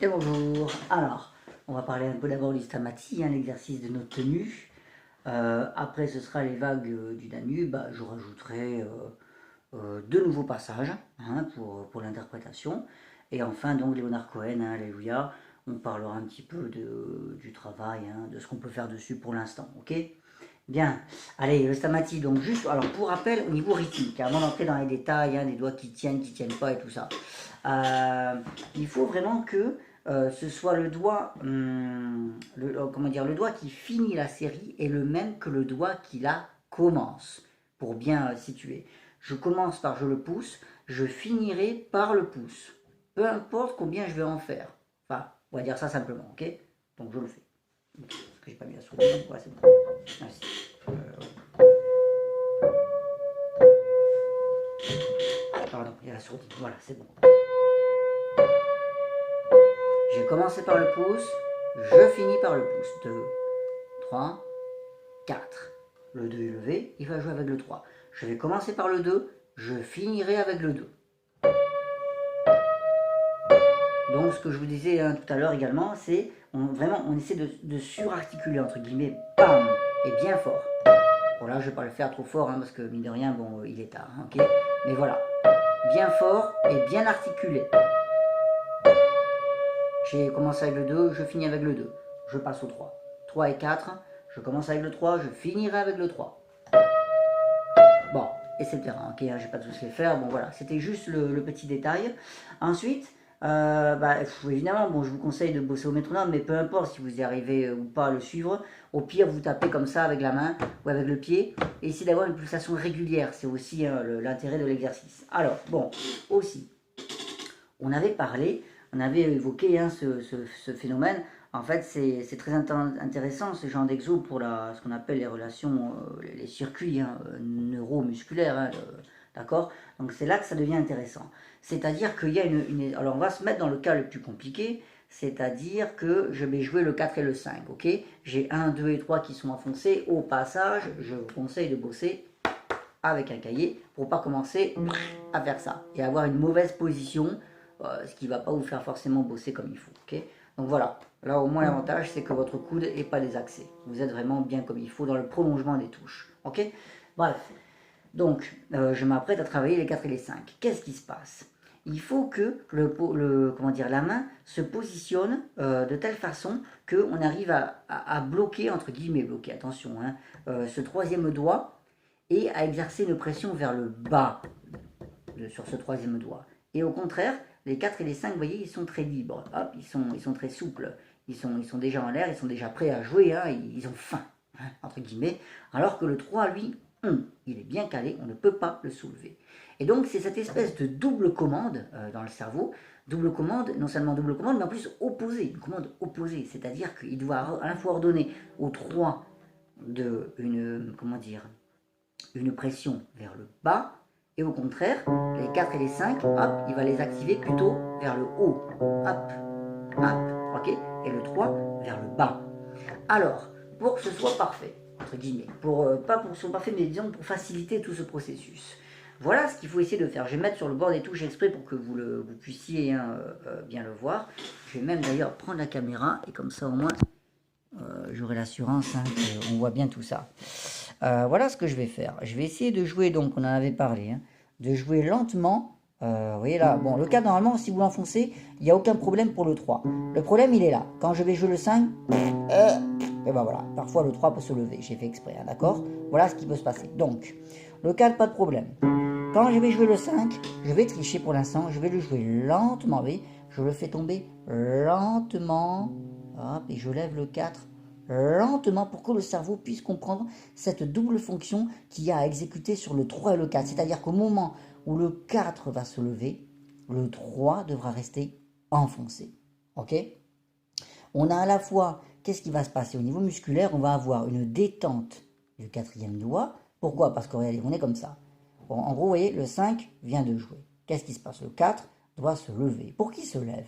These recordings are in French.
Et bonjour. Alors, on va parler un peu d'abord du Stamati, l'exercice de notre tenue. Après, ce sera les vagues du Danube. Je rajouterai deux nouveaux passages pour l'interprétation. Et enfin, donc, Léonard Cohen, Alléluia. On parlera un petit peu du travail, de ce qu'on peut faire dessus pour l'instant. Ok? Bien. Allez, le Stamati, donc juste, alors pour rappel, au niveau rythmique, avant d'entrer dans les détails, des doigts qui tiennent pas et tout ça. Il faut vraiment que ce soit le doigt, comment dire, le doigt qui finit la série est le même que le doigt qui la commence, pour bien situer. Je commence par je le pousse, je finirai par le pouce. Peu importe combien je vais en faire. Enfin, on va dire ça simplement, ok? Donc je le fais. Parce que j'ai pas mis la souris, voilà, c'est bon. Merci. Pardon, il y a la sourdine, voilà, c'est bon. J'ai commencé par le pouce, je finis par le pouce. 2, 3, 4. Le 2 est levé, il va jouer avec le 3. Je vais commencer par le 2, je finirai avec le 2. Donc ce que je vous disais tout à l'heure également, c'est vraiment on essaie de surarticuler entre guillemets, bam, et bien fort. Bon là je ne vais pas le faire trop fort parce que mine de rien, bon il est tard, ok. Mais voilà, bien fort et bien articulé. J'ai commencé avec le 2, je finis avec le 2. Je passe au 3. 3 et 4, je commence avec le 3, je finirai avec le 3. Bon, etc. Ok, j'ai pas tous les faire. Bon voilà, c'était juste le petit détail. Ensuite, évidemment, bon, je vous conseille de bosser au métronome, mais peu importe si vous y arrivez ou pas à le suivre. Au pire, vous tapez comme ça avec la main ou avec le pied et essayez d'avoir une pulsation régulière. C'est aussi l'intérêt de l'exercice. Alors, bon, aussi, on avait évoqué ce phénomène. En fait, c'est très intéressant ce genre d'exo pour ce qu'on appelle les relations, les circuits neuromusculaires. D'accord? Donc c'est là que ça devient intéressant. C'est-à-dire qu'il y a alors on va se mettre dans le cas le plus compliqué, c'est-à-dire que je vais jouer le 4 et le 5. Ok? J'ai 1, 2 et 3 qui sont enfoncés. Au passage, je vous conseille de bosser avec un cahier pour ne pas commencer à faire ça et avoir une mauvaise position, ce qui ne va pas vous faire forcément bosser comme il faut. Okay, donc voilà, là au moins l'avantage c'est que votre coude n'est pas désaxé. Vous êtes vraiment bien comme il faut dans le prolongement des touches. Ok, bref, donc je m'apprête à travailler les 4 et les 5. Qu'est-ce qui se passe? Il faut que la main se positionne de telle façon qu'on arrive à bloquer, entre guillemets bloquer, attention, ce troisième doigt et à exercer une pression vers le bas sur ce troisième doigt. Et au contraire, les 4 et les 5, vous voyez, ils sont très libres, hop, ils sont très souples, ils sont déjà en l'air, ils sont déjà prêts à jouer, ils ont faim, entre guillemets, alors que le 3, lui, il est bien calé, on ne peut pas le soulever. Et donc c'est cette espèce de double commande dans le cerveau, double commande, non seulement double commande, mais en plus opposée, une commande opposée, c'est-à-dire qu'il doit à la fois ordonner au 3 une pression vers le bas, et au contraire, les 4 et les 5, hop, il va les activer plutôt vers le haut, hop, hop, ok, et le 3 vers le bas. Alors, pour que ce soit parfait, entre guillemets, pas pour que ce soit parfait, mais disons pour faciliter tout ce processus, voilà ce qu'il faut essayer de faire. Je vais mettre sur le bord des touches exprès pour que vous puissiez bien le voir. Je vais même d'ailleurs prendre la caméra, et comme ça au moins, j'aurai l'assurance qu'on voit bien tout ça. Voilà ce que je vais faire. Je vais essayer de jouer, donc on en avait parlé, de jouer lentement. Vous voyez là, bon, le 4, normalement, si vous l'enfoncez, il n'y a aucun problème pour le 3. Le problème, il est là. Quand je vais jouer le 5, et ben voilà, parfois le 3 peut se lever. J'ai fait exprès, d'accord? Voilà ce qui peut se passer. Donc, le 4, pas de problème. Quand je vais jouer le 5, je vais tricher pour l'instant. Je vais le jouer lentement, vous voyez? Je le fais tomber lentement. Hop, et je lève le 4 lentement pour que le cerveau puisse comprendre cette double fonction qu'il y a à exécuter sur le 3 et le 4. C'est-à-dire qu'au moment où le 4 va se lever, le 3 devra rester enfoncé. Ok? On a à la fois, qu'est-ce qui va se passer au niveau musculaire? On va avoir une détente du quatrième doigt. Pourquoi? Parce qu'on est comme ça. Bon, en gros, vous voyez, le 5 vient de jouer. Qu'est-ce qui se passe? Le 4 doit se lever. Pour qu'il se lève,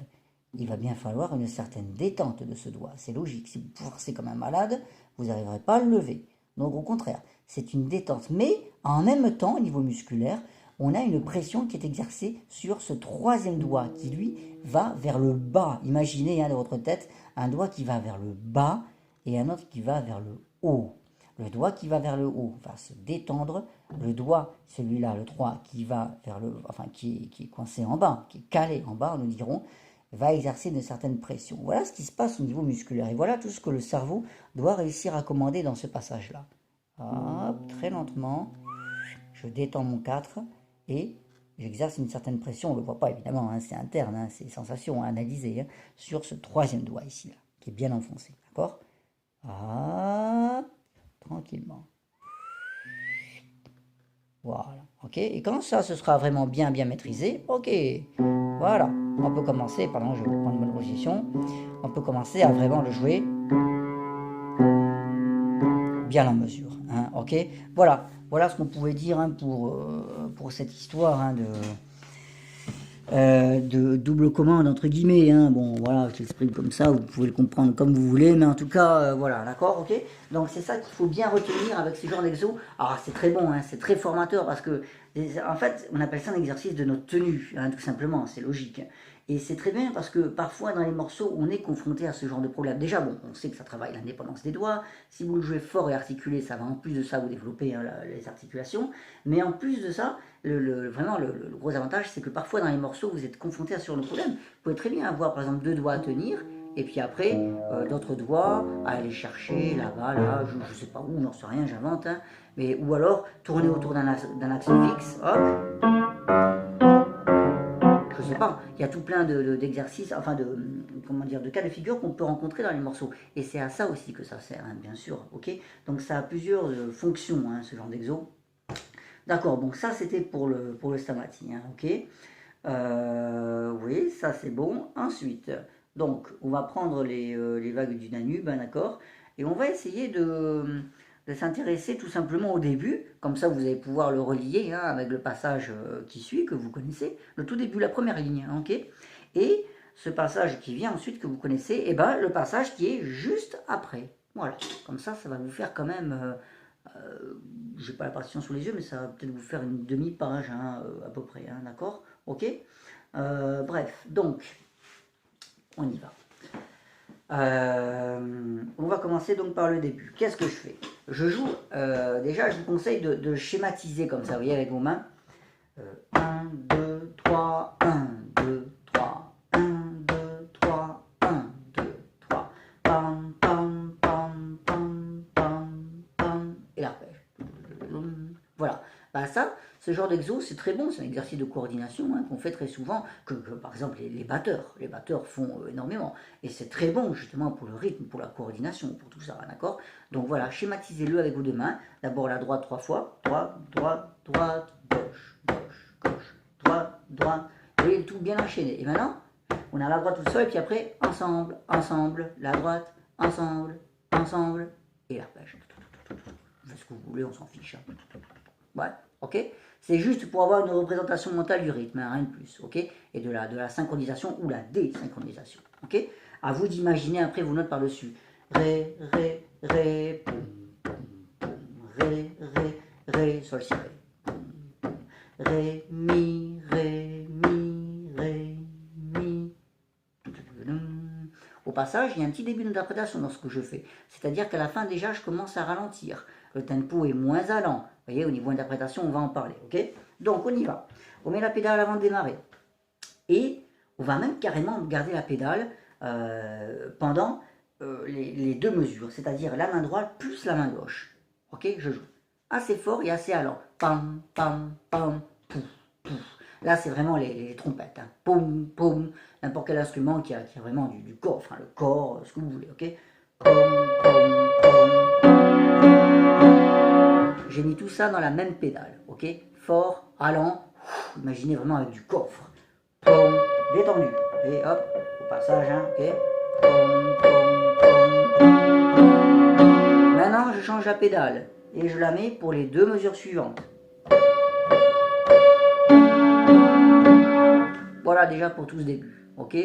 il va bien falloir une certaine détente de ce doigt. C'est logique. Si vous forcez comme un malade, vous n'arriverez pas à le lever. Donc au contraire, c'est une détente. Mais en même temps, au niveau musculaire, on a une pression qui est exercée sur ce troisième doigt qui, lui, va vers le bas. Imaginez dans votre tête un doigt qui va vers le bas et un autre qui va vers le haut. Le doigt qui va vers le haut va se détendre. Le doigt, celui-là, le 3, qui va vers le, enfin, qui est coincé en bas, qui est calé en bas, nous dirons, va exercer une certaine pression. Voilà ce qui se passe au niveau musculaire. Et voilà tout ce que le cerveau doit réussir à commander dans ce passage-là. Hop, très lentement, je détends mon 4 et j'exerce une certaine pression. On ne le voit pas évidemment, hein, c'est interne, hein, c'est sensation à analyser, hein, sur ce troisième doigt ici, là, qui est bien enfoncé. D'accord? Hop, tranquillement. Voilà, ok. Et quand ça, ce sera vraiment bien maîtrisé, ok. Voilà, on peut commencer, pardon, je vais prendre une bonne position. On peut commencer à vraiment le jouer bien en mesure, hein, ok. Voilà, voilà ce qu'on pouvait dire, hein, pour cette histoire, hein, de double commande entre guillemets, hein. Bon voilà, je l'exprime comme ça, vous pouvez le comprendre comme vous voulez, mais en tout cas voilà, d'accord, ok. Donc c'est ça qu'il faut bien retenir avec ce genre d'exo. Alors c'est très bon, hein, c'est très formateur parce que en fait on appelle ça un exercice de notre tenue, hein, tout simplement, c'est logique. Et c'est très bien parce que parfois dans les morceaux on est confronté à ce genre de problème. Déjà bon, on sait que ça travaille l'indépendance des doigts. Si vous le jouez fort et articulé, ça va en plus de ça vous développer, hein, les articulations. Mais en plus de ça, vraiment le gros avantage, c'est que parfois dans les morceaux vous êtes confronté à ce genre de problème. Vous pouvez très bien avoir par exemple 2 doigts à tenir et puis après d'autres doigts à aller chercher là-bas, là, je sais pas où, j'en sais rien, j'invente, hein, mais ou alors tourner autour d'un axe fixe, hop. Je sais pas, il y a tout plein d'exercices, enfin comment dire, de cas de figure qu'on peut rencontrer dans les morceaux. Et c'est à ça aussi que ça sert, hein, bien sûr, ok. Donc ça a plusieurs fonctions, hein, ce genre d'exo. D'accord, donc ça c'était pour le Stamati, hein, ok. Oui, ça c'est bon. Ensuite, donc on va prendre les vagues du Danube, hein, d'accord. Et on va essayer de s'intéresser tout simplement au début, comme ça vous allez pouvoir le relier, hein, avec le passage qui suit, que vous connaissez, le tout début, la première ligne, hein, ok. Et ce passage qui vient ensuite, que vous connaissez, et ben le passage qui est juste après. Voilà, comme ça va vous faire quand même... je n'ai pas la partition sous les yeux, mais ça va peut-être vous faire une demi-page, hein, à peu près, hein, d'accord. Ok. Bref, donc, on y va. On va commencer donc par le début. Qu'est-ce que je fais? Je joue, déjà je vous conseille de schématiser comme ça, vous voyez, avec vos mains. 1, 2, 3, 1, 2, 3, 1, 2, 3, 1, 2, 3, pam, pam, pam, pam, pam, pam, et l'arpège. Voilà. Bah ça, ce genre d'exo, c'est très bon, c'est un exercice de coordination, hein, qu'on fait très souvent, que par exemple les batteurs font énormément. Et c'est très bon justement pour le rythme, pour la coordination, pour tout ça, d'accord. Donc voilà, schématisez-le avec vos deux mains. D'abord la droite 3 fois, droite, droite, droite, gauche, gauche, gauche, droite, droite. Vous voyez le tout bien enchaîné. Et maintenant, on a la droite tout seul, et puis après, ensemble, ensemble, la droite, ensemble, ensemble, et l'arpège. Faites ce que vous voulez, on s'en fiche. Ouais, ok. C'est juste pour avoir une représentation mentale du rythme, hein, rien de plus, ok. Et de la synchronisation ou la désynchronisation, ok. À vous d'imaginer après vos notes par-dessus. Ré, ré, ré, poum, poum, poum, ré, ré, ré, sol, si, ré. Poum, poum, ré, mi, ré, mi, ré, mi. Au passage, il y a un petit début d'interprétation dans ce que je fais. C'est-à-dire qu'à la fin, déjà, je commence à ralentir. Le tempo est moins allant. Vous voyez, au niveau interprétation, on va en parler, ok. Donc, on y va. On met la pédale avant de démarrer. Et on va même carrément garder la pédale pendant les deux mesures. C'est-à-dire la main droite plus la main gauche. Ok, je joue. Assez fort et assez allant. Pam, pam, pam, pouf, pouf. Là, c'est vraiment les trompettes. Hein. Poum, poum. N'importe quel instrument qui a vraiment du corps. Enfin, le corps, ce que vous voulez, ok. Poum, poum, poum. J'ai mis tout ça dans la même pédale, ok. Fort, allant. Imaginez vraiment avec du coffre. Poum, détendu. Et hop, au passage, hein, ok. Poum, poum, poum. Maintenant, je change la pédale. Et je la mets pour les deux mesures suivantes. Voilà déjà pour tout ce début, ok.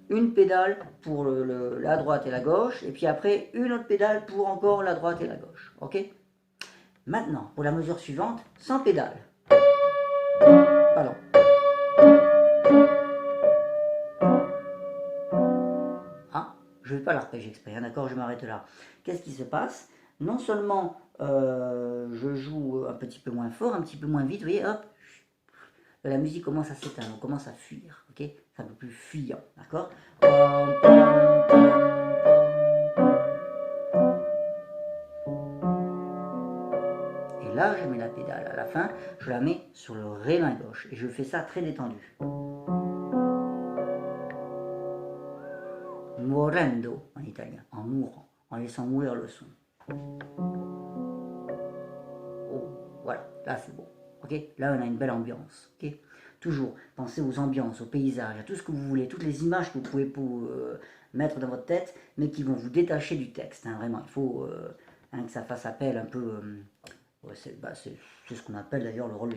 Une pédale pour la droite et la gauche, et puis après une autre pédale pour encore la droite et la gauche, ok. Maintenant, pour la mesure suivante, sans pédale. Pardon. Ah, je ne vais pas l'arpège exprès, hein, d'accord, je m'arrête là. Qu'est-ce qui se passe? Non seulement je joue un petit peu moins fort, un petit peu moins vite, vous voyez, hop, la musique commence à s'éteindre, on commence à fuir, ok? C'est un peu plus fuyant, d'accord? Et là, je mets la pédale à la fin, je la mets sur le ré main gauche, et je fais ça très détendu. Morendo en italien, en mourant, en laissant mourir le son. Oh, voilà, là c'est bon. Ok, là on a une belle ambiance. Ok, toujours pensez aux ambiances, aux paysages, à tout ce que vous voulez, toutes les images que vous pouvez mettre dans votre tête, mais qui vont vous détacher du texte. Hein, vraiment, il faut que ça fasse appel un peu. C'est ce qu'on appelle d'ailleurs le rôle de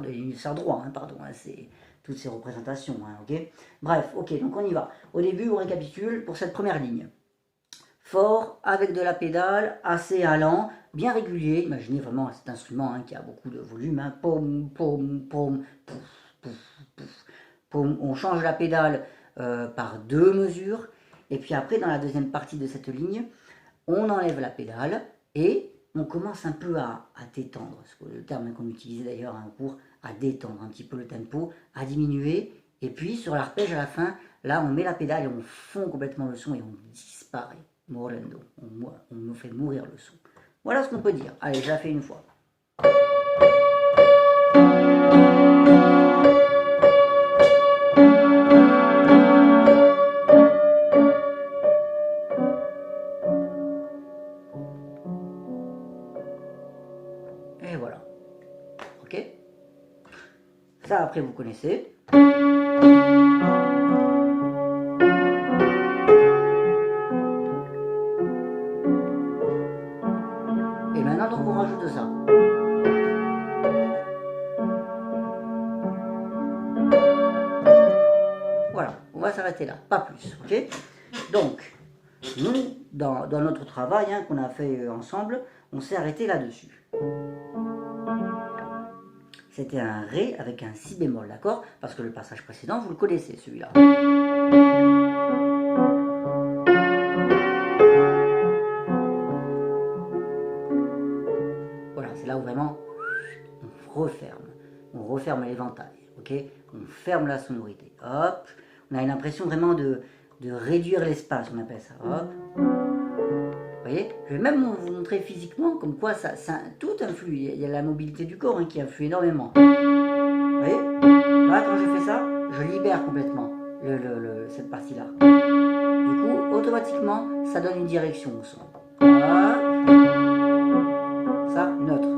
l'émissaire droit. Hein, pardon, hein, c'est toutes ces représentations. Hein, ok. Bref, ok, donc on y va. Au début, on récapitule pour cette première ligne. Fort, avec de la pédale, assez allant, bien régulier. Imaginez vraiment cet instrument hein, qui a beaucoup de volume. Hein. Pom, pom, pom, pouf, pouf, pouf, pom. On change la pédale par 2 mesures. Et puis après, dans la deuxième partie de cette ligne, on enlève la pédale et on commence un peu à détendre. C'est le terme qu'on utilisait d'ailleurs en cours, à détendre un petit peu le tempo, à diminuer. Et puis sur l'arpège à la fin, là on met la pédale et on fond complètement le son et on disparaît. Morendo, on nous fait mourir le son. Voilà ce qu'on peut dire. Allez, je la fais une fois. Et voilà. Ok? Ça, après, vous connaissez. Et maintenant, donc, on rajoute ça. Voilà, on va s'arrêter là, pas plus, ok? Donc, nous, dans notre travail hein, qu'on a fait ensemble, on s'est arrêté là-dessus. C'était un Ré avec un Si bémol, d'accord? Parce que le passage précédent, vous le connaissez, celui-là. Voilà, c'est là où vraiment on referme. On referme l'éventail, ok? On ferme la sonorité. Hop, on a l'impression vraiment de réduire l'espace, on appelle ça. Hop. Vous voyez, je vais même vous montrer physiquement comme quoi ça tout influe. Il y a la mobilité du corps hein, qui influe énormément. Vous voyez, là quand je fais ça, je libère complètement cette partie-là. Du coup, automatiquement, ça donne une direction au son. Hop. Ça, neutre.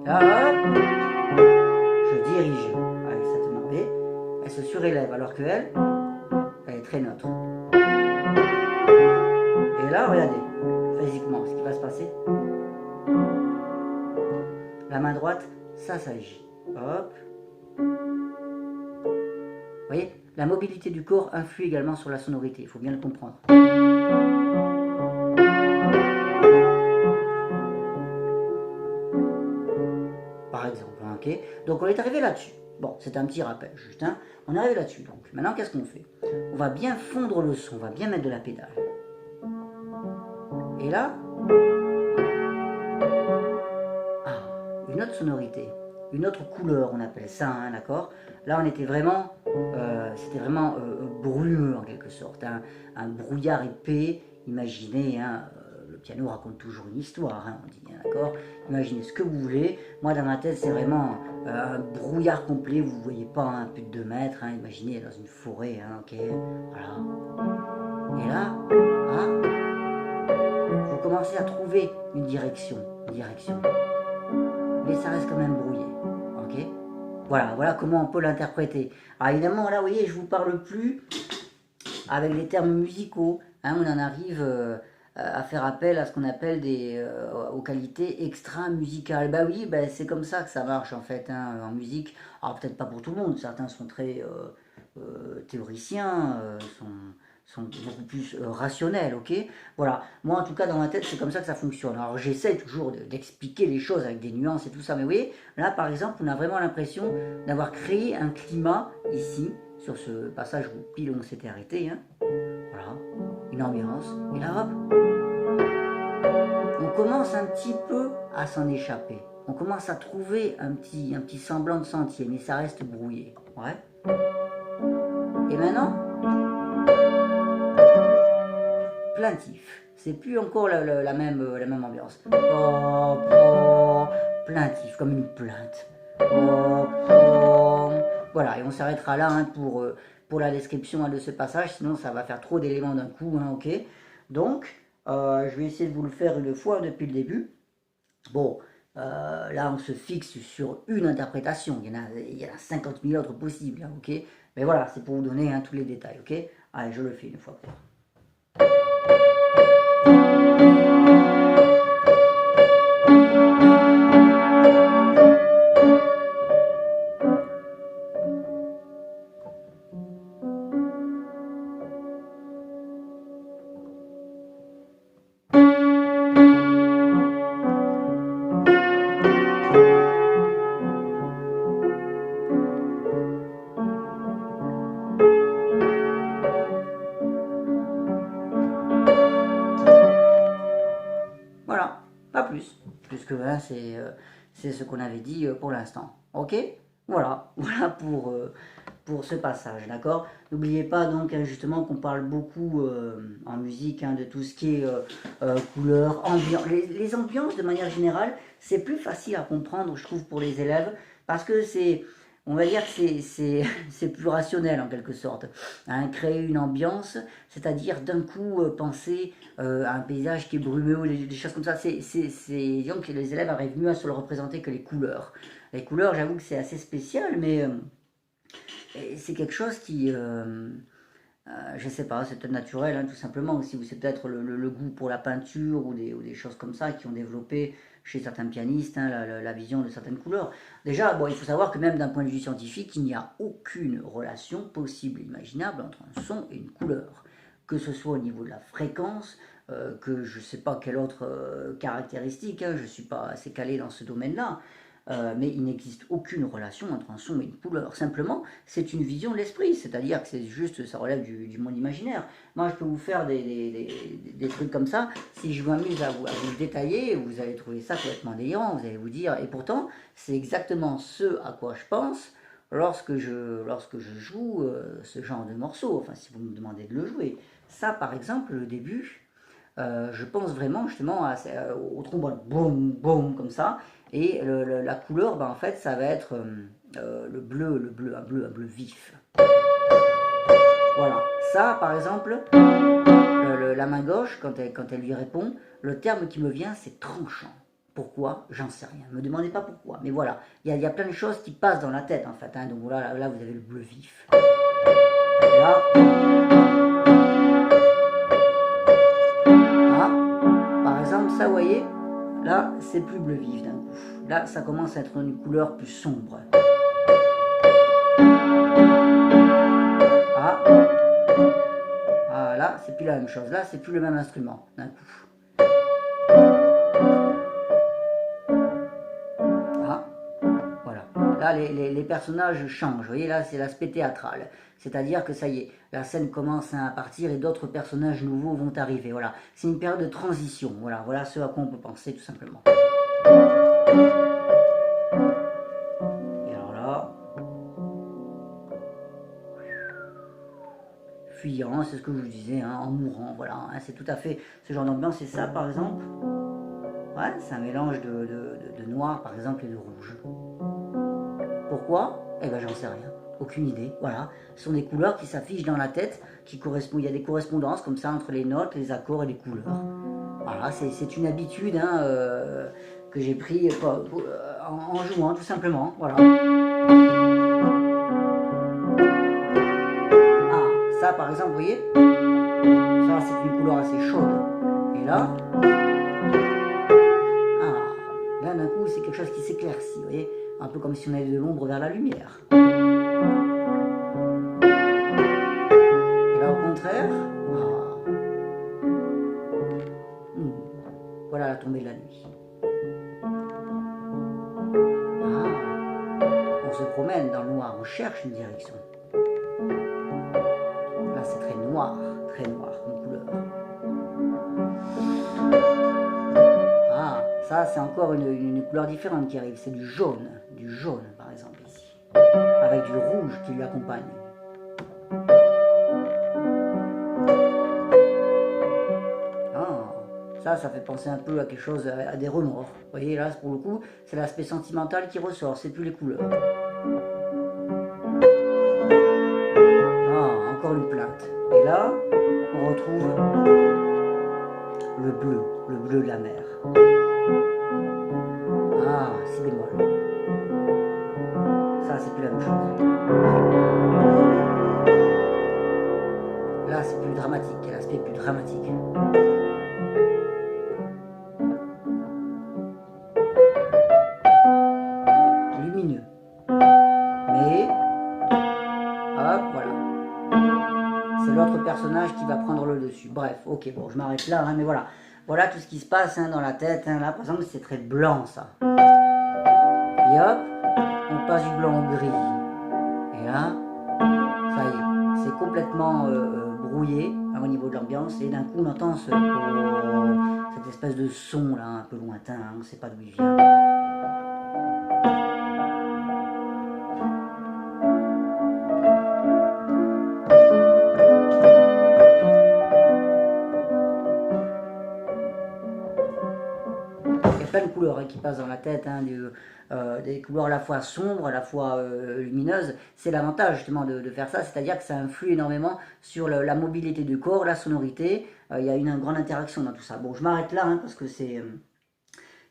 Là, hop, je dirige avec cette main. Elle se surélève alors qu'elle, elle est très neutre. Et là, regardez, physiquement, ce qui va se passer. La main droite, ça s'agit. Hop. Vous voyez, la mobilité du corps influe également sur la sonorité, il faut bien le comprendre. Par exemple, ok. Donc on est arrivé là-dessus. Bon, c'est un petit rappel, juste. Hein. On est arrivé là-dessus. Donc maintenant, qu'est-ce qu'on fait? On va bien fondre le son, on va bien mettre de la pédale. Et là, une autre sonorité, une autre couleur, on appelle ça, hein, d'accord? Là, on était vraiment, c'était vraiment brumeux en quelque sorte, hein, un brouillard épais. Imaginez, hein, le piano raconte toujours une histoire, hein, on dit, hein, d'accord? Imaginez ce que vous voulez. Moi, dans ma tête, c'est vraiment un brouillard complet. Vous ne voyez pas hein, plus de 2 mètres. Hein, imaginez dans une forêt, hein, ok? Voilà. Et là, hein, vous commencez à trouver une direction, mais ça reste quand même brouillé, ok? Voilà comment on peut l'interpréter. Alors évidemment, là, vous voyez, je vous parle plus avec les termes musicaux. Hein, on en arrive à faire appel à ce qu'on appelle aux qualités extra-musicales. Bah oui, bah, c'est comme ça que ça marche en fait hein, en musique. Alors peut-être pas pour tout le monde, certains sont très théoriciens, sont beaucoup plus rationnelles, ok? Voilà, moi en tout cas dans ma tête c'est comme ça que ça fonctionne. Alors j'essaie toujours d'expliquer les choses avec des nuances et tout ça, mais vous voyez, là par exemple on a vraiment l'impression d'avoir créé un climat ici, sur ce passage où pile on s'était arrêté, hein. Voilà, une ambiance, et là hop, on commence un petit peu à s'en échapper. On commence à trouver un petit semblant de sentier, mais ça reste brouillé. Ouais. Et maintenant, plaintif. C'est plus encore la même ambiance. Oh, oh, plaintif, comme une plainte. Oh, oh. Voilà, et on s'arrêtera là hein, pour la description hein, de ce passage, sinon ça va faire trop d'éléments d'un coup, hein, ok. Donc, je vais essayer de vous le faire une fois depuis le début. Bon, là on se fixe sur une interprétation, il y en a 50 000 autres possibles, hein, ok. Mais voilà, c'est pour vous donner hein, tous les détails, ok. Allez, je le fais une fois pour. Voilà, pas plus. Plus que hein, c'est ce qu'on avait dit pour l'instant. Ok. Voilà, voilà pour ce passage, d'accord. N'oubliez pas donc hein, justement qu'on parle beaucoup en musique hein, de tout ce qui est couleur, ambiance. Les ambiances de manière générale, c'est plus facile à comprendre, je trouve, pour les élèves, parce que c'est, on va dire que c'est plus rationnel en quelque sorte. Hein, créer une ambiance, c'est-à-dire d'un coup penser à un paysage qui est brumeux ou des choses comme ça, disons que les élèves arrivent mieux à se le représenter que les couleurs. Les couleurs, j'avoue que c'est assez spécial, mais c'est quelque chose qui, je sais pas, c'est peut-être naturel, hein, tout simplement aussi, ou c'est peut-être le goût pour la peinture ou des choses comme ça qui ont développé chez certains pianistes hein, la vision de certaines couleurs. Déjà, bon, il faut savoir que même d'un point de vue scientifique, il n'y a aucune relation possible, imaginable entre un son et une couleur. Que ce soit au niveau de la fréquence, que je ne sais pas quelle autre caractéristique, hein, je ne suis pas assez calé dans ce domaine-là, mais il n'existe aucune relation entre un son et une couleur. Simplement, c'est une vision de l'esprit, c'est-à-dire que c'est juste, ça relève du monde imaginaire. Moi, je peux vous faire des trucs comme ça. Si je m'amuse à vous le détailler, vous allez trouver ça complètement délirant. Vous allez vous dire, et pourtant, c'est exactement ce à quoi je pense lorsque je joue ce genre de morceau. Enfin, si vous me demandez de le jouer. Ça, par exemple, le début, je pense vraiment justement au trombone, boum, boum, comme ça. Et la couleur, ben, en fait, ça va être un bleu vif. Voilà. Ça, par exemple, la main gauche, quand elle lui répond, le terme qui me vient, c'est tranchant. Pourquoi? J'en sais rien. Ne me demandez pas pourquoi. Mais voilà, il y a plein de choses qui passent dans la tête, en fait. Hein. Donc voilà, là, vous avez le bleu vif. Et là... Par exemple, ça, vous voyez, là, c'est plus bleu vif d'un coup. Là, ça commence à être une couleur plus sombre. Ah, là, c'est plus la même chose. Là, c'est plus le même instrument d'un coup. Ah, voilà. Là, les personnages changent. Vous voyez, là, c'est l'aspect théâtral. C'est-à-dire que ça y est, la scène commence à partir et d'autres personnages nouveaux vont arriver. Voilà, c'est une période de transition. Voilà ce à quoi on peut penser tout simplement. Et alors là, fuyant, c'est ce que je vous disais, hein, en mourant. Voilà, hein, c'est tout à fait ce genre d'ambiance. C'est ça, par exemple. Ouais, c'est un mélange de noir, par exemple, et de rouge. Pourquoi? Eh ben, j'en sais rien. Aucune idée, voilà. Ce sont des couleurs qui s'affichent dans la tête, il y a des correspondances comme ça entre les notes, les accords et les couleurs. Voilà, c'est une habitude hein, que j'ai pris en jouant tout simplement, voilà. Ah, ça par exemple, vous voyez, ça c'est une couleur assez chaude. Et là, là d'un coup c'est quelque chose qui s'éclaircit, vous voyez, un peu comme si on allait de l'ombre vers la lumière. Au contraire, tombée de la nuit. Ah, on se promène dans le noir, on cherche une direction. Là, c'est très noir comme couleur. Ah, ça, c'est encore une couleur différente qui arrive. C'est du jaune par exemple ici, avec du rouge qui lui accompagne. Ah, ça fait penser un peu à quelque chose, à des remords. Vous voyez, là, pour le coup, c'est l'aspect sentimental qui ressort, c'est plus les couleurs. Ah, encore une plainte. Et là, on retrouve le bleu de la mer. Ah, si bémol. Ça, c'est plus la même chose. Là, c'est plus dramatique, l'aspect plus dramatique. Lumineux. Mais, hop, voilà. C'est l'autre personnage qui va prendre le dessus. Bref, ok, bon, je m'arrête là, hein, mais voilà. Voilà tout ce qui se passe hein, dans la tête. Hein. Là, par exemple, c'est très blanc, ça. Et hop, on passe du blanc au gris. Et là, ça y est, c'est complètement brouillé hein, au niveau de l'ambiance. Et d'un coup, on entend cette espèce de son, là, un peu lointain. Hein, on ne sait pas d'où il vient. Plein de couleurs hein, qui passent dans la tête, hein, des couleurs à la fois sombres, à la fois lumineuses. C'est l'avantage justement de faire ça, c'est-à-dire que ça influe énormément sur la mobilité du corps, la sonorité. Il y a une grande interaction dans tout ça. Bon, je m'arrête là hein, parce que c'était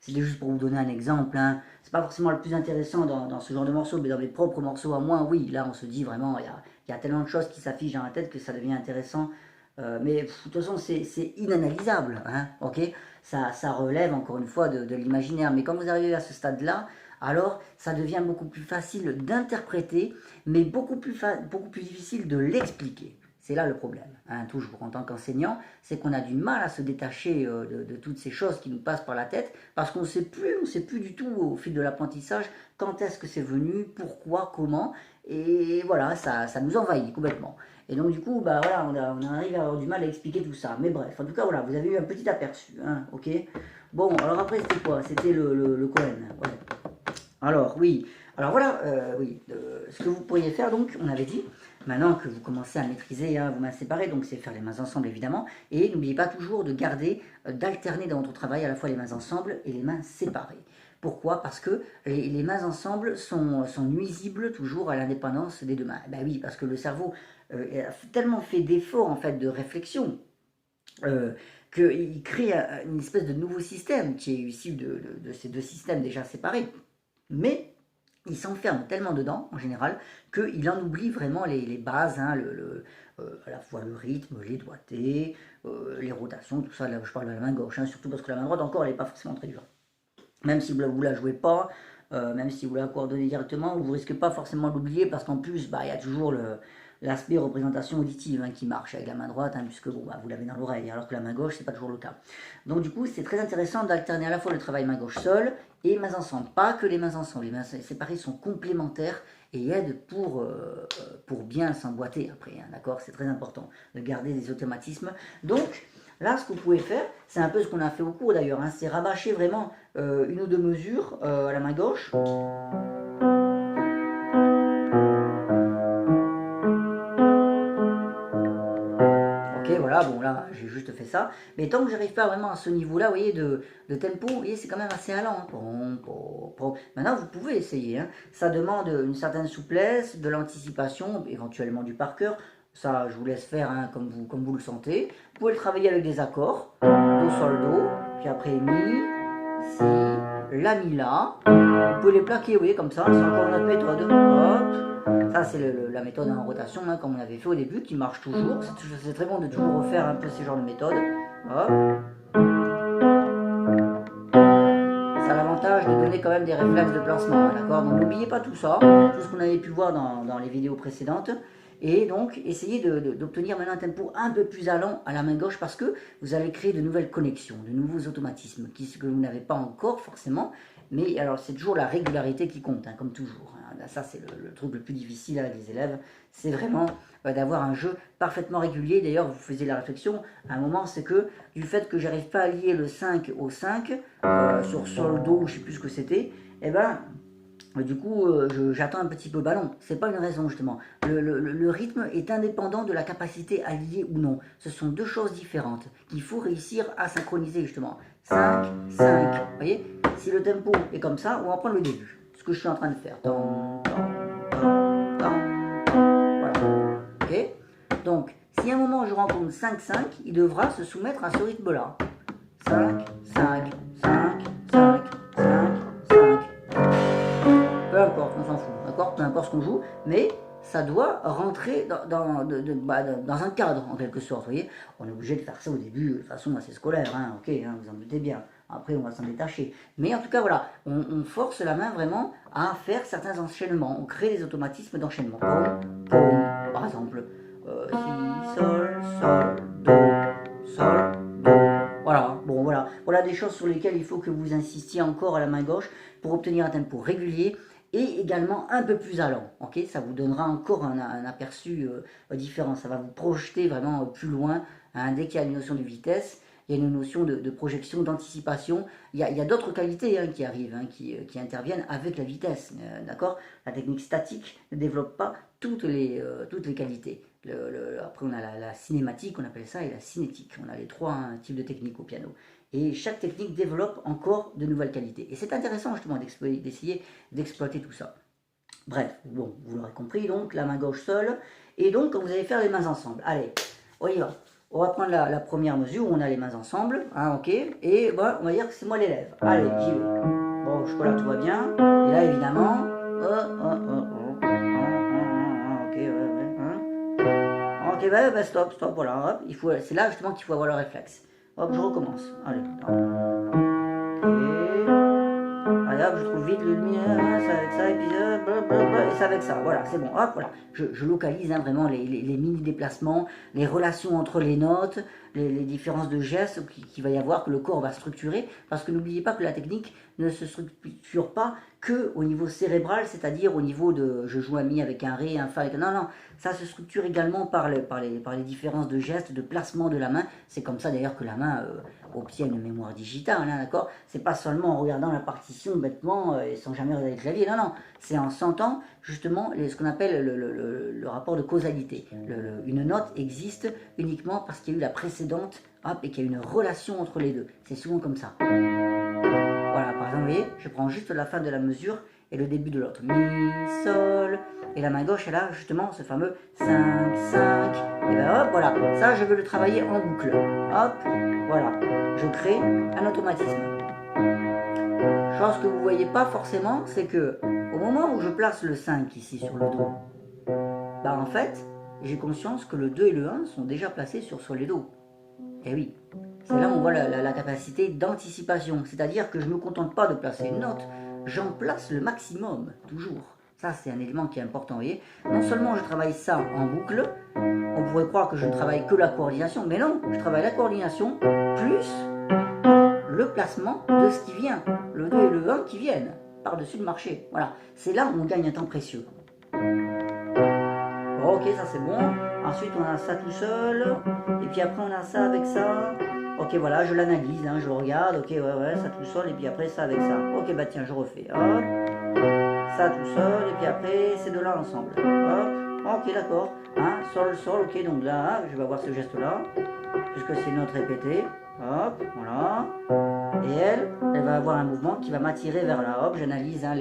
juste pour vous donner un exemple. Hein. C'est pas forcément le plus intéressant dans ce genre de morceaux, mais dans mes propres morceaux à moi, oui, là on se dit vraiment, il y a tellement de choses qui s'affichent dans la tête que ça devient intéressant. Mais de toute façon, c'est inanalysable, hein, ok, ça relève encore une fois de l'imaginaire. Mais quand vous arrivez à ce stade-là, alors ça devient beaucoup plus facile d'interpréter, mais beaucoup plus difficile de l'expliquer. C'est là le problème, hein, toujours en tant qu'enseignant, c'est qu'on a du mal à se détacher de toutes ces choses qui nous passent par la tête, parce qu'on ne sait plus du tout au fil de l'apprentissage quand est-ce que c'est venu, pourquoi, comment, et voilà, ça nous envahit complètement. Et donc du coup, bah voilà, on arrive à avoir du mal à expliquer tout ça. Mais bref, en tout cas, voilà, vous avez eu un petit aperçu, hein, ok. Bon, alors après, c'était quoi? C'était le Cohen, ouais. Alors, oui, alors voilà, oui, ce que vous pourriez faire, donc, on avait dit, maintenant que vous commencez à maîtriser hein, vos mains séparées, donc c'est faire les mains ensemble, évidemment, et n'oubliez pas toujours de garder, d'alterner dans votre travail à la fois les mains ensemble et les mains séparées. Pourquoi? Parce que les mains ensemble sont nuisibles toujours à l'indépendance des deux mains. Ben oui, parce que le cerveau a tellement fait d'efforts en fait de réflexion qu'il crée une espèce de nouveau système qui est issu de ces deux systèmes déjà séparés. Mais il s'enferme tellement dedans, en général, qu'il en oublie vraiment les bases, hein, à la fois le rythme, les doigtés, les rotations, tout ça. Là, je parle de la main gauche, hein, surtout parce que la main droite, encore, elle n'est pas forcément très dure. Même si vous ne la jouez pas, même si vous la coordonnez directement, vous ne risquez pas forcément d'oublier, parce qu'en plus, bah, y a toujours l'aspect représentation auditive hein, qui marche avec la main droite, hein, puisque bon, bah, vous l'avez dans l'oreille, alors que la main gauche, c'est pas toujours le cas. Donc du coup, c'est très intéressant d'alterner à la fois le travail main gauche seule et mains ensemble. Pas que les mains ensemble, les mains séparées sont complémentaires et aident pour bien s'emboîter après, hein, d'accord? C'est très important de garder des automatismes. Donc, là, ce que vous pouvez faire, c'est un peu ce qu'on a fait au cours d'ailleurs, hein, c'est rabâcher vraiment une ou deux mesures à la main gauche. Voilà, bon là j'ai juste fait ça, mais tant que j'arrive pas vraiment à ce niveau-là, vous voyez, de tempo, vous voyez, c'est quand même assez allant. Hein. Maintenant vous pouvez essayer, hein. Ça demande une certaine souplesse, de l'anticipation, éventuellement du par cœur. Ça je vous laisse faire hein, comme vous le sentez. Vous pouvez le travailler avec des accords, do, sol, do, puis après mi, si, la, mi, la. Vous pouvez les plaquer, vous voyez, comme ça, c'est encore notre méthode. Hop. Ça, c'est la méthode en rotation, hein, comme on avait fait au début, qui marche toujours. C'est très bon de toujours refaire un peu ces genres de méthodes. Hop. Ça a l'avantage de donner quand même des réflexes de placement, hein, d'accord? Donc n'oubliez pas tout ça, tout ce qu'on avait pu voir dans les vidéos précédentes. Et donc, essayez d'obtenir maintenant un tempo un peu plus allant à la main gauche parce que vous allez créer de nouvelles connexions, de nouveaux automatismes que vous n'avez pas encore forcément. Mais alors, c'est toujours la régularité qui compte, hein, comme toujours. Hein. Ça, c'est le truc le plus difficile avec les élèves. C'est vraiment d'avoir un jeu parfaitement régulier. D'ailleurs, vous faisiez la réflexion à un moment, c'est que du fait que j'arrive pas à lier le 5 au 5, sur sol, do, je sais plus ce que c'était, et ben du coup, j'attends un petit peu ballon. C'est pas une raison, justement. Le rythme est indépendant de la capacité à lier ou non. Ce sont deux choses différentes qu'il faut réussir à synchroniser, justement. 5, 5. Vous voyez? Si le tempo est comme ça, on va prendre le début. Ce que je suis en train de faire. Voilà. Ok? Donc, si à un moment je rencontre 5, 5, il devra se soumettre à ce rythme-là. 5, 5, 5, 5, 5, 5. Peu importe, on s'en fout, d'accord? Peu importe ce qu'on joue, mais ça doit rentrer dans un cadre, en quelque sorte, vous voyez? On est obligé de faire ça au début, de façon assez scolaire, hein, ok, hein, vous en doutez bien. Après, on va s'en détacher. Mais en tout cas, voilà, on force la main vraiment à faire certains enchaînements. On crée des automatismes d'enchaînement. Par exemple, si, sol, sol, do, sol, do. Voilà, bon, voilà. Voilà des choses sur lesquelles il faut que vous insistiez encore à la main gauche pour obtenir un tempo régulier et également un peu plus allant. Ok, ça vous donnera encore un aperçu différent. Ça va vous projeter vraiment plus loin. Hein, dès qu'il y a une notion de vitesse, il y a une notion de projection, d'anticipation. Il y a d'autres qualités hein, qui arrivent, hein, qui interviennent avec la vitesse. D'accord? La technique statique ne développe pas toutes les qualités. Après, on a la cinématique, on appelle ça, et la cinétique. On a les trois types de techniques au piano. Et chaque technique développe encore de nouvelles qualités. Et c'est intéressant justement d'essayer d'exploiter tout ça. Bref, bon, vous l'aurez compris, donc la main gauche seule. Et donc, quand vous allez faire les mains ensemble, allez, on y va. On va prendre la première mesure où on a les mains ensemble, hein, ok. Et bon, on va dire que c'est moi l'élève. Allez, j'y vais. Bon, jusque-là, tout va bien. Et là, évidemment, ok, ouais, hein. Ok, bah, stop, voilà, hop. C'est là justement qu'il faut avoir le réflexe. Hop, je recommence. Allez. Allez, hop, je trouve vite le lumineux, c'est avec ça, et puis et c'est avec ça. Voilà, c'est bon. Hop, voilà. Je localise hein, vraiment les mini-déplacements, les relations entre les notes, les différences de gestes qu'il va y avoir, que le corps va structurer. Parce que n'oubliez pas que la technique ne se structure pas que au niveau cérébral, c'est-à-dire au niveau de je joue un mi avec un ré, un fa avec un... Non, ça se structure également par les différences de gestes, de placement de la main. C'est comme ça d'ailleurs que la main obtient une mémoire digitale, hein, d'accord? C'est pas seulement en regardant la partition bêtement et sans jamais regarder le clavier, non, c'est en sentant justement ce qu'on appelle le rapport de causalité. Une note existe uniquement parce qu'il y a eu la précédente, hop, et qu'il y a une relation entre les deux. C'est souvent comme ça. Voilà, par exemple, vous voyez, je prends juste la fin de la mesure et le début de l'autre. Mi, sol, et la main gauche, elle a justement ce fameux 5, 5, et ben hop, voilà, ça je veux le travailler en boucle. Hop, voilà, je crée un automatisme. Chose que vous ne voyez pas forcément, c'est que au moment où je place le 5 ici sur le do, bah en fait, j'ai conscience que le 2 et le 1 sont déjà placés sur sol et do. Et oui, c'est là où on voit la capacité d'anticipation. C'est-à-dire que je ne me contente pas de placer une note, j'en place le maximum, toujours. Ça, c'est un élément qui est important, vous voyez. Non seulement je travaille ça en boucle, on pourrait croire que je ne travaille que la coordination, mais non, je travaille la coordination plus le placement de ce qui vient, le 2 et le 1 qui viennent par-dessus le marché. Voilà, c'est là où on gagne un temps précieux. Bon, ok, ça c'est bon. Ensuite, on a ça tout seul. Et puis après, on a ça avec ça. Ok, voilà, je l'analyse, hein, je le regarde. Ok, ouais, ça tout seul. Et puis après, ça avec ça. Ok, bah tiens, je refais. Hop. Ça tout seul. Et puis après, ces deux-là ensemble. Hop. Ok, d'accord. Hein, sol, sol. Ok, donc là, je vais avoir ce geste-là. Puisque c'est une note répétée. Hop, voilà. Et elle va avoir un mouvement qui va m'attirer vers là. Hop, j'analyse hein,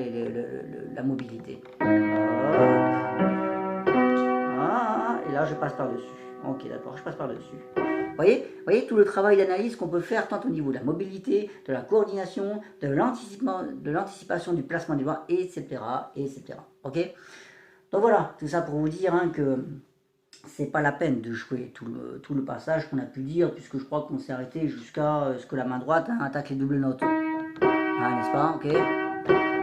la mobilité. Hop. Et là, je passe par-dessus. Ok, d'accord, je passe par-dessus. Voyez tout le travail d'analyse qu'on peut faire tant au niveau de la mobilité, de la coordination, de l'anticipation du placement des doigts, etc., etc. Ok? Donc voilà, tout ça pour vous dire hein, que c'est pas la peine de jouer tout le passage qu'on a pu dire, puisque je crois qu'on s'est arrêté jusqu'à ce que la main droite hein, attaque les doubles notes. Hein, n'est-ce pas? Ok?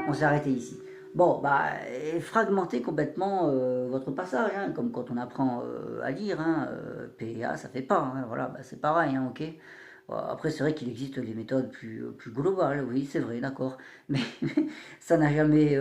On s'est arrêté ici. Bon, bah, et fragmentez complètement votre passage, hein, comme quand on apprend à lire, hein, PA, ça fait pas, hein, voilà, bah, c'est pareil, hein, ok. Après, c'est vrai qu'il existe des méthodes plus globales, oui, c'est vrai, d'accord, mais ça n'a jamais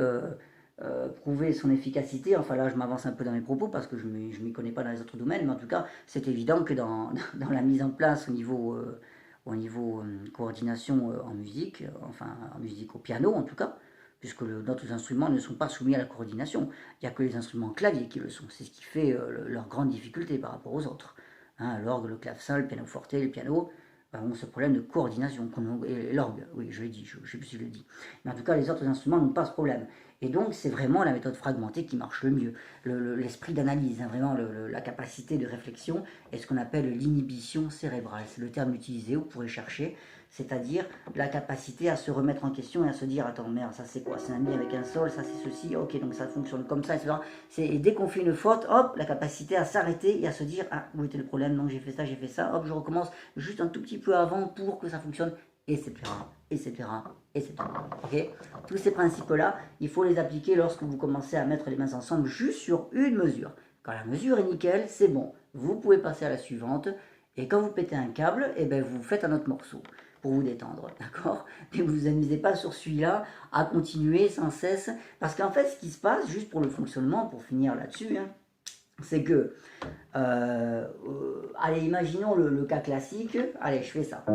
prouvé son efficacité. Enfin là, je m'avance un peu dans mes propos parce que je m'y connais pas dans les autres domaines, mais en tout cas, c'est évident que dans la mise en place au niveau coordination en musique, enfin en musique au piano en tout cas, puisque d'autres instruments ne sont pas soumis à la coordination. Il n'y a que les instruments clavier qui le sont. C'est ce qui fait leur grande difficulté par rapport aux autres. Hein, l'orgue, le clavecin, le pianoforte, le piano ont ce problème de coordination. Et l'orgue, oui, je l'ai dit, je ne sais plus si je l'ai dit. Mais en tout cas, les autres instruments n'ont pas ce problème. Et donc, c'est vraiment la méthode fragmentée qui marche le mieux. L'esprit d'analyse, hein, vraiment la capacité de réflexion et ce qu'on appelle l'inhibition cérébrale. C'est le terme utilisé, vous pourrez chercher. C'est-à-dire la capacité à se remettre en question et à se dire attends merde, ça c'est quoi? C'est un mi avec un sol, ça c'est ceci, ok, donc ça fonctionne comme ça, etc. Et dès qu'on fait une faute, hop, la capacité à s'arrêter et à se dire ah, où était le problème? Non, j'ai fait ça, hop, je recommence juste un tout petit peu avant pour que ça fonctionne, etc. etc. etc. Ok. Tous ces principes-là, il faut les appliquer lorsque vous commencez à mettre les mains ensemble juste sur une mesure. Quand la mesure est nickel, c'est bon. Vous pouvez passer à la suivante. Et quand vous pétez un câble, eh ben, vous faites un autre morceau pour vous détendre, d'accord? Mais vous vous amusez pas sur celui-là à continuer sans cesse, parce qu'en fait, ce qui se passe, juste pour le fonctionnement, pour finir là-dessus, hein, c'est que, allez, imaginons le cas classique, allez, je fais ça. Bon,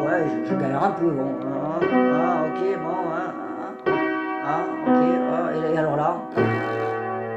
ouais, je galère un peu, bon, ok, bon, ok, et alors là,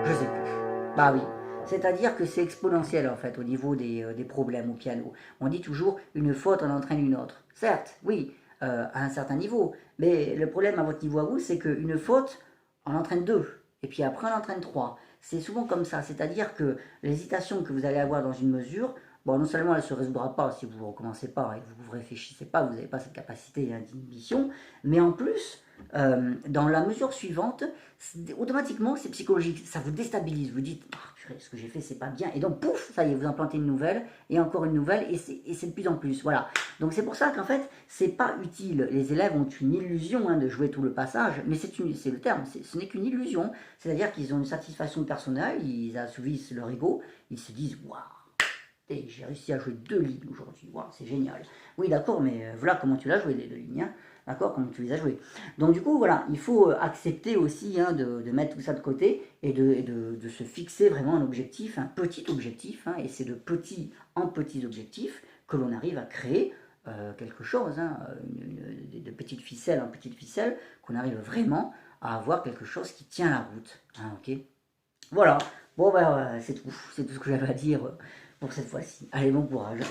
je sais plus. Bah oui. C'est-à-dire que c'est exponentiel en fait au niveau des problèmes au piano. On dit toujours une faute en entraîne une autre. Certes, oui, à un certain niveau. Mais le problème à votre niveau à vous, c'est qu'une faute en entraîne deux. Et puis après, on en entraîne trois. C'est souvent comme ça. C'est-à-dire que l'hésitation que vous allez avoir dans une mesure, bon, non seulement elle ne se résoudra pas si vous ne recommencez pas et que vous ne réfléchissez pas, vous n'avez pas cette capacité d'inhibition, mais en plus, dans la mesure suivante, automatiquement, c'est psychologique, ça vous déstabilise, vous dites, oh, ce que j'ai fait, c'est pas bien, et donc, pouf, ça y est, vous en plantez une nouvelle, et encore une nouvelle, et c'est de plus en plus, voilà. Donc c'est pour ça qu'en fait, c'est pas utile, les élèves ont une illusion hein, de jouer tout le passage, mais c'est le terme, ce n'est qu'une illusion, c'est-à-dire qu'ils ont une satisfaction personnelle, ils assouvissent leur ego, ils se disent, waouh, et j'ai réussi à jouer 2 lignes aujourd'hui, wow, c'est génial. Oui, d'accord, mais voilà comment tu l'as joué les 2 lignes, hein. D'accord, comment tu les as jouées. Donc du coup, voilà, il faut accepter aussi hein, de mettre tout ça de côté et de se fixer vraiment un objectif, un petit objectif, hein, et c'est de petits en petits objectifs que l'on arrive à créer quelque chose, hein, de petites ficelles en petites ficelles, qu'on arrive vraiment à avoir quelque chose qui tient la route. Hein, ok. Voilà, bon ben c'est tout ce que j'avais à dire pour cette fois-ci. Allez, bon courage.